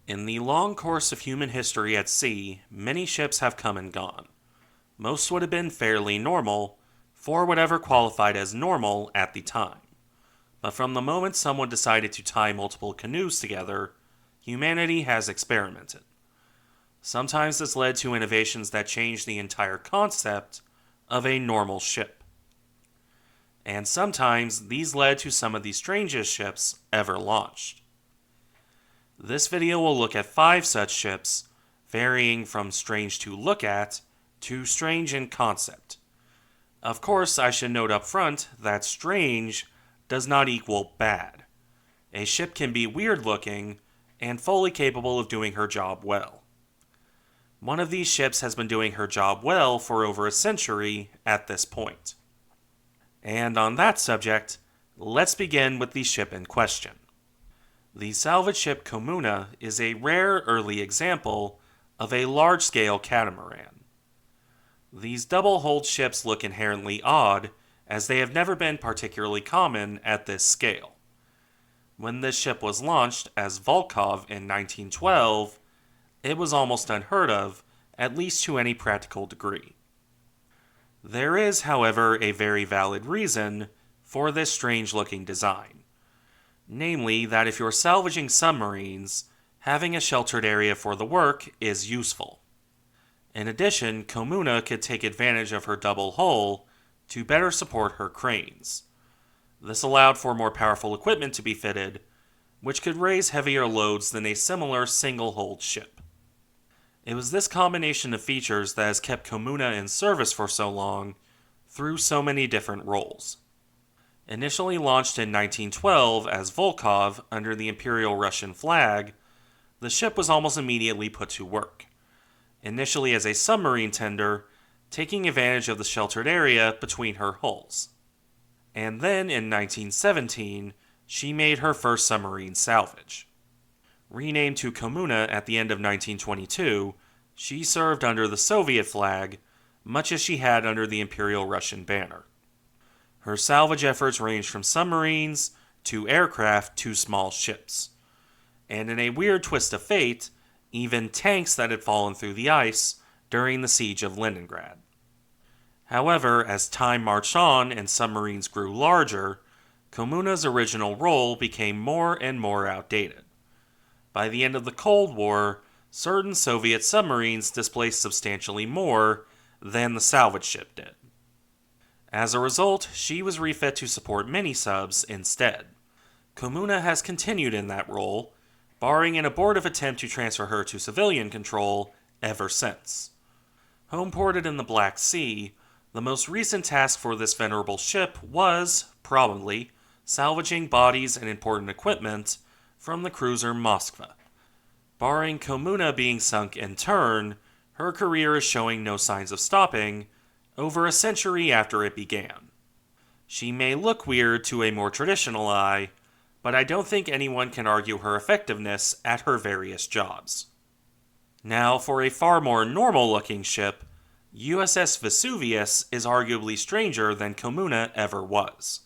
In the long course of human history at sea, many ships have come and gone. Most would have been fairly normal, for whatever qualified as normal at the time. But from the moment someone decided to tie multiple canoes together, humanity has experimented. Sometimes this led to innovations that changed the entire concept of a normal ship. And sometimes these led to some of the strangest ships ever launched. This video will look at 5 such ships, varying from strange to look at to strange in concept. Of course, I should note up front that strange does not equal bad. A ship can be weird looking and fully capable of doing her job well. One of these ships has been doing her job well for over a century at this point. And on that subject, let's begin with the ship in question. The salvage ship Kommuna is a rare early example of a large-scale catamaran. These double-hulled ships look inherently odd, as they have never been particularly common at this scale. When this ship was launched as Volkov in 1912, it was almost unheard of, at least to any practical degree. There is, however, a very valid reason for this strange-looking design. Namely, that if you're salvaging submarines, having a sheltered area for the work is useful. In addition, Kommuna could take advantage of her double hull to better support her cranes. This allowed for more powerful equipment to be fitted, which could raise heavier loads than a similar single-hulled ship. It was this combination of features that has kept Kommuna in service for so long, through so many different roles. Initially launched in 1912 as Volkov under the Imperial Russian flag, the ship was almost immediately put to work. Initially as a submarine tender, taking advantage of the sheltered area between her hulls. And then in 1917, she made her first submarine salvage. Renamed to Kommuna at the end of 1922, she served under the Soviet flag, much as she had under the Imperial Russian banner. Her salvage efforts ranged from submarines to aircraft to small ships. And in a weird twist of fate, even tanks that had fallen through the ice during the siege of Leningrad. However, as time marched on and submarines grew larger, Kommuna's original role became more and more outdated. By the end of the Cold War, certain Soviet submarines displaced substantially more than the salvage ship did. As a result, she was refit to support mini-subs instead. Kommuna has continued in that role, barring an abortive attempt to transfer her to civilian control ever since. Homeported in the Black Sea, the most recent task for this venerable ship was, probably, salvaging bodies and important equipment from the cruiser Moskva. Barring Kommuna being sunk in turn, her career is showing no signs of stopping over a century after it began. She may look weird to a more traditional eye, but I don't think anyone can argue her effectiveness at her various jobs. Now, for a far more normal-looking ship, USS Vesuvius is arguably stranger than Kommuna ever was.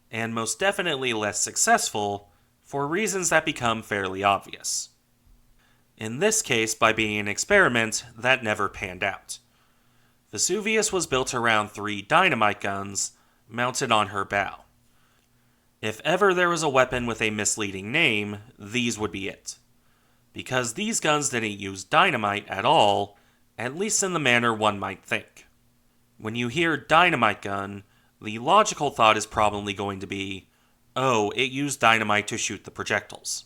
And most definitely less successful, for reasons that become fairly obvious. In this case, by being an experiment that never panned out. Vesuvius was built around 3 dynamite guns mounted on her bow. If ever there was a weapon with a misleading name, these would be it. Because these guns didn't use dynamite at all, at least in the manner one might think. When you hear dynamite gun, the logical thought is probably going to be, oh, it used dynamite to shoot the projectiles.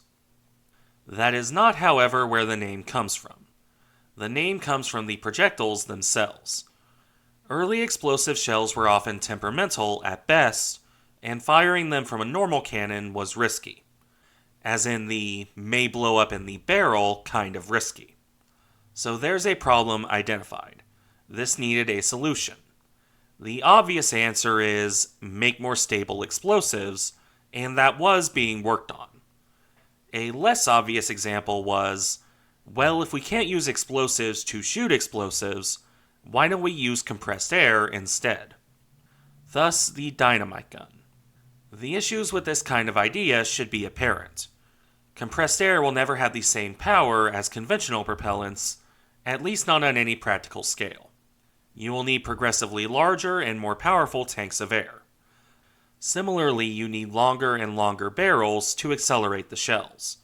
That is not, however, where the name comes from. The name comes from the projectiles themselves. Early explosive shells were often temperamental at best, and firing them from a normal cannon was risky. As in the may blow up in the barrel kind of risky. So there's a problem identified. This needed a solution. The obvious answer is make more stable explosives, and that was being worked on. A less obvious example was, well, if we can't use explosives to shoot explosives, why don't we use compressed air instead? Thus, the dynamite gun. The issues with this kind of idea should be apparent. Compressed air will never have the same power as conventional propellants, at least not on any practical scale. You will need progressively larger and more powerful tanks of air. Similarly, you need longer and longer barrels to accelerate the shells.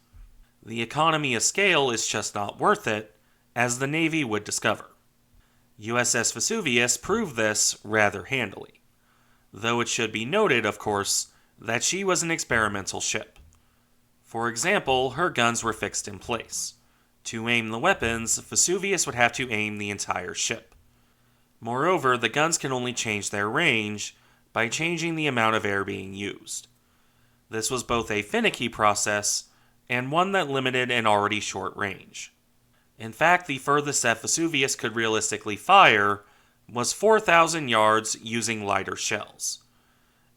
The economy of scale is just not worth it, as the Navy would discover. USS Vesuvius proved this rather handily. Though it should be noted, of course, that she was an experimental ship. For example, her guns were fixed in place. To aim the weapons, Vesuvius would have to aim the entire ship. Moreover, the guns can only change their range by changing the amount of air being used. This was both a finicky process and one that limited an already short range. In fact, the furthest that Vesuvius could realistically fire was 4,000 yards using lighter shells.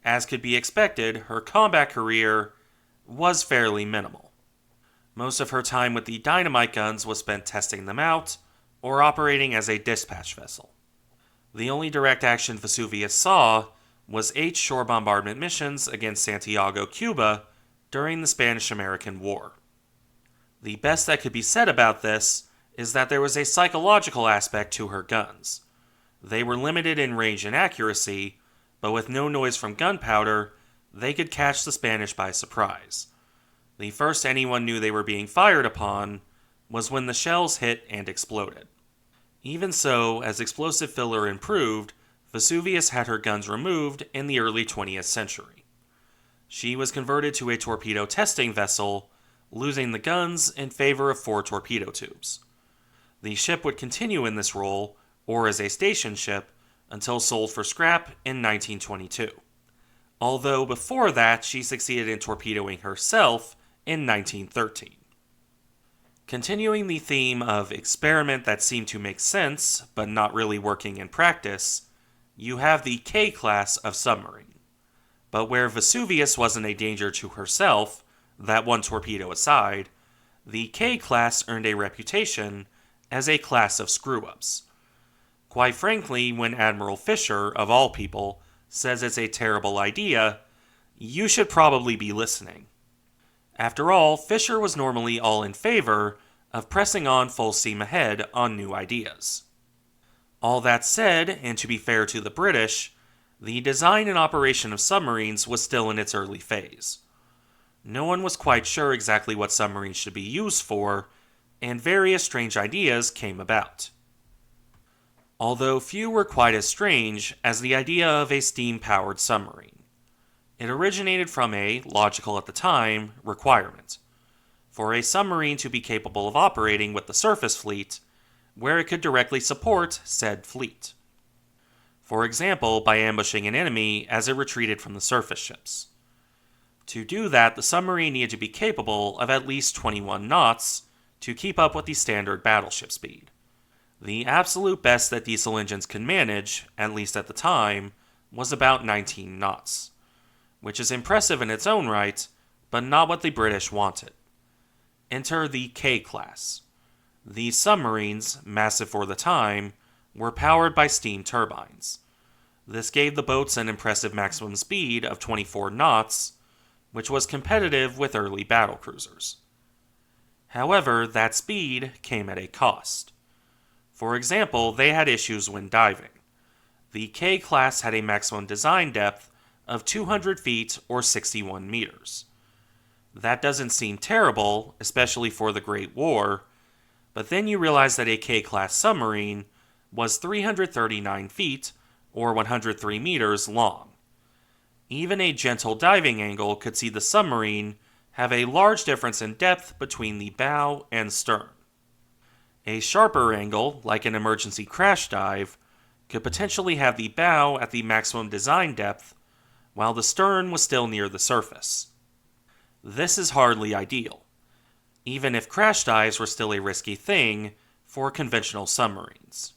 As could be expected, her combat career was fairly minimal. Most of her time with the dynamite guns was spent testing them out or operating as a dispatch vessel. The only direct action Vesuvius saw was 8 shore bombardment missions against Santiago, Cuba during the Spanish-American War. The best that could be said about this is that there was a psychological aspect to her guns. They were limited in range and accuracy, but with no noise from gunpowder, they could catch the Spanish by surprise. The first anyone knew they were being fired upon was when the shells hit and exploded. Even so, as explosive filler improved, Vesuvius had her guns removed in the early 20th century. She was converted to a torpedo testing vessel, losing the guns in favor of 4 torpedo tubes. The ship would continue in this role, or as a station ship, until sold for scrap in 1922. Although before that, she succeeded in torpedoing herself in 1913. Continuing the theme of experiment that seemed to make sense, but not really working in practice, you have the K-class of submarine. But where Vesuvius wasn't a danger to herself, that one torpedo aside, the K-class earned a reputation as a class of screw-ups. Quite frankly, when Admiral Fisher, of all people, says it's a terrible idea, you should probably be listening. After all, Fisher was normally all in favor of pressing on full steam ahead on new ideas. All that said, and to be fair to the British, the design and operation of submarines was still in its early phase. No one was quite sure exactly what submarines should be used for, and various strange ideas came about. Although few were quite as strange as the idea of a steam-powered submarine. It originated from a, logical at the time, requirement. For a submarine to be capable of operating with the surface fleet, where it could directly support said fleet. For example, by ambushing an enemy as it retreated from the surface ships. To do that, the submarine needed to be capable of at least 21 knots to keep up with the standard battleship speed. The absolute best that diesel engines could manage, at least at the time, was about 19 knots, which is impressive in its own right, but not what the British wanted. Enter the K-class. These submarines, massive for the time, were powered by steam turbines. This gave the boats an impressive maximum speed of 24 knots, which was competitive with early battlecruisers. However, that speed came at a cost. For example, they had issues when diving. The K-class had a maximum design depth of 200 feet or 61 meters. That doesn't seem terrible, especially for the Great War, but then you realize that a K-class submarine was 339 feet or 103 meters long. Even a gentle diving angle could see the submarine have a large difference in depth between the bow and stern. A sharper angle, like an emergency crash dive, could potentially have the bow at the maximum design depth, while the stern was still near the surface. This is hardly ideal, even if crash dives were still a risky thing for conventional submarines.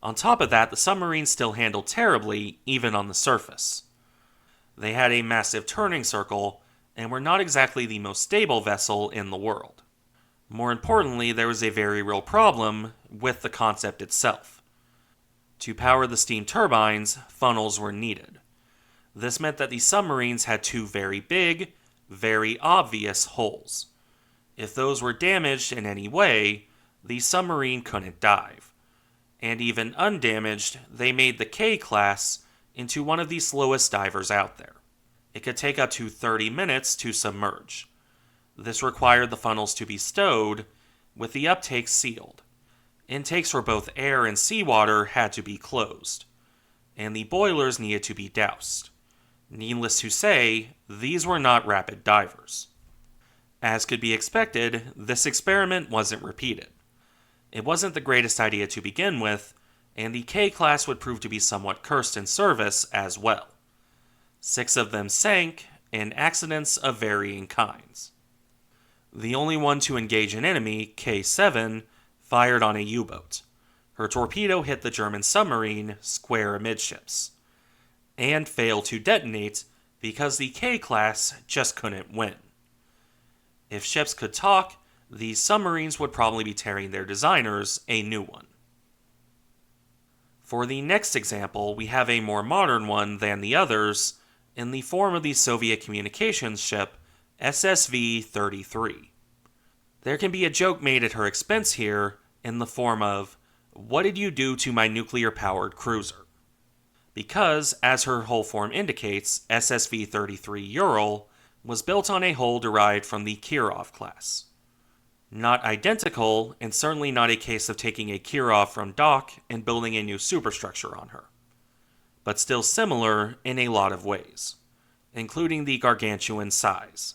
On top of that, the submarines still handled terribly, even on the surface. They had a massive turning circle, and were not exactly the most stable vessel in the world. More importantly, there was a very real problem with the concept itself. To power the steam turbines, funnels were needed. This meant that the submarines had 2 very big, very obvious holes. If those were damaged in any way, the submarine couldn't dive. And even undamaged, they made the K-class into one of the slowest divers out there. It could take up to 30 minutes to submerge. This required the funnels to be stowed, with the uptakes sealed. Intakes for both air and seawater had to be closed, and the boilers needed to be doused. Needless to say, these were not rapid divers. As could be expected, this experiment wasn't repeated. It wasn't the greatest idea to begin with, and the K-class would prove to be somewhat cursed in service as well. 6 of them sank, in accidents of varying kinds. The only one to engage an enemy, K7, fired on a U-boat. Her torpedo hit the German submarine square amidships, and failed to detonate because the K-class just couldn't win. If ships could talk, these submarines would probably be tearing their designers a new one. For the next example, we have a more modern one than the others in the form of the Soviet communications ship SSV-33. There can be a joke made at her expense here in the form of, "What did you do to my nuclear-powered cruiser?" Because, as her hull form indicates, SSV-33 Ural was built on a hull derived from the Kirov class. Not identical, and certainly not a case of taking a Kirov from dock and building a new superstructure on her, but still similar in a lot of ways, including the gargantuan size.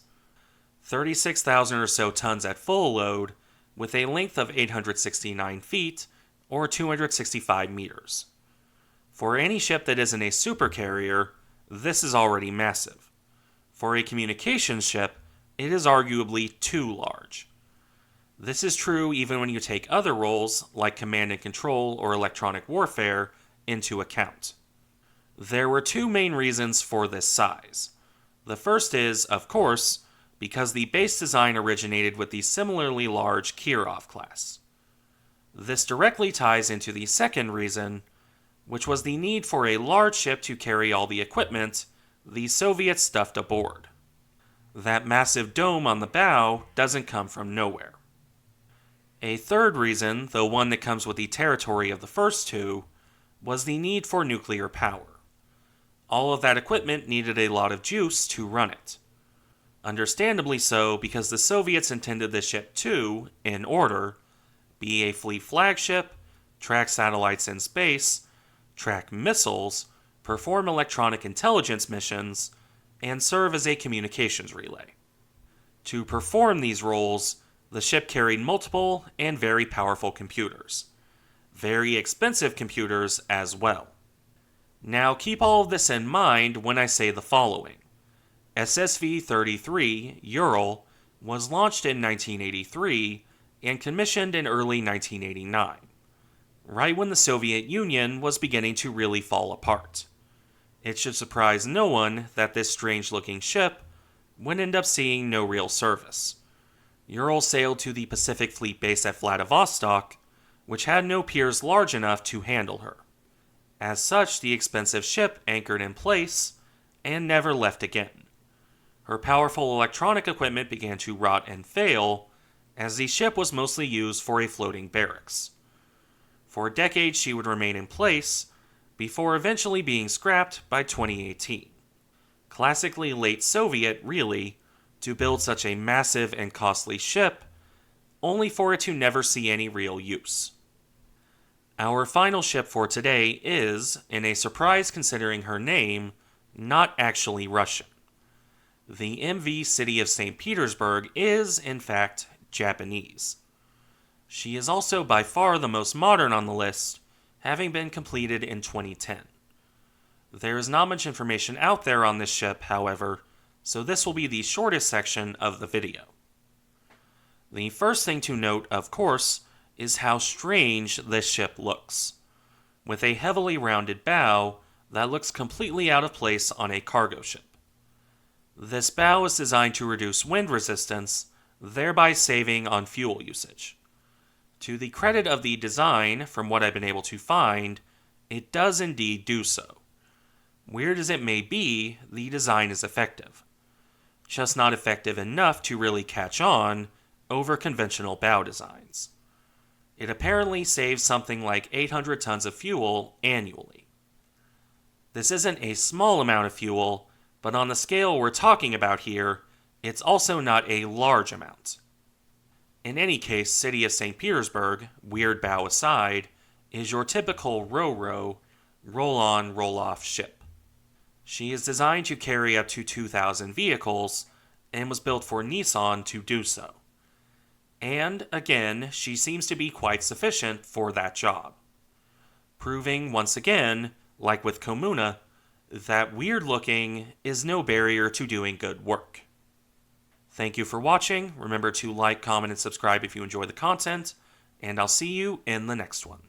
36,000 or so tons at full load, with a length of 869 feet, or 265 meters. For any ship that isn't a supercarrier, this is already massive. For a communications ship, it is arguably too large. This is true even when you take other roles, like command and control or electronic warfare, into account. There were 2 main reasons for this size. The first is, of course, because the base design originated with the similarly large Kirov class. This directly ties into the second reason, which was the need for a large ship to carry all the equipment the Soviets stuffed aboard. That massive dome on the bow doesn't come from nowhere. A third reason, though one that comes with the territory of the first 2, was the need for nuclear power. All of that equipment needed a lot of juice to run it. Understandably so, because the Soviets intended the ship to, in order, be a fleet flagship, track satellites in space, track missiles, perform electronic intelligence missions, and serve as a communications relay. To perform these roles, the ship carried multiple and very powerful computers. Very expensive computers as well. Now keep all of this in mind when I say the following. SSV-33 Ural was launched in 1983 and commissioned in early 1989, right when the Soviet Union was beginning to really fall apart. It should surprise no one that this strange-looking ship would end up seeing no real service. Ural sailed to the Pacific Fleet base at Vladivostok, which had no piers large enough to handle her. As such, the expensive ship anchored in place and never left again. Her powerful electronic equipment began to rot and fail, as the ship was mostly used for a floating barracks. For decades she would remain in place, before eventually being scrapped by 2018. Classically late Soviet, really, to build such a massive and costly ship, only for it to never see any real use. Our final ship for today is, in a surprise considering her name, not actually Russian. The MV City of St. Petersburg is, in fact, Japanese. She is also by far the most modern on the list, having been completed in 2010. There is not much information out there on this ship, however, so this will be the shortest section of the video. The first thing to note, of course, is how strange this ship looks, with a heavily rounded bow that looks completely out of place on a cargo ship. This bow is designed to reduce wind resistance, thereby saving on fuel usage. To the credit of the design, from what I've been able to find, it does indeed do so. Weird as it may be, the design is effective. Just not effective enough to really catch on, over conventional bow designs. It apparently saves something like 800 tons of fuel annually. This isn't a small amount of fuel, but on the scale we're talking about here, it's also not a large amount. In any case, City of St. Petersburg, weird bow aside, is your typical row-row, roll-on, roll-off ship. She is designed to carry up to 2,000 vehicles, and was built for Nissan to do so. And, again, she seems to be quite sufficient for that job. Proving, once again, like with Kommuna, that weird looking is no barrier to doing good work. Thank you for watching. Remember to like, comment, and subscribe if you enjoy the content, and I'll see you in the next one.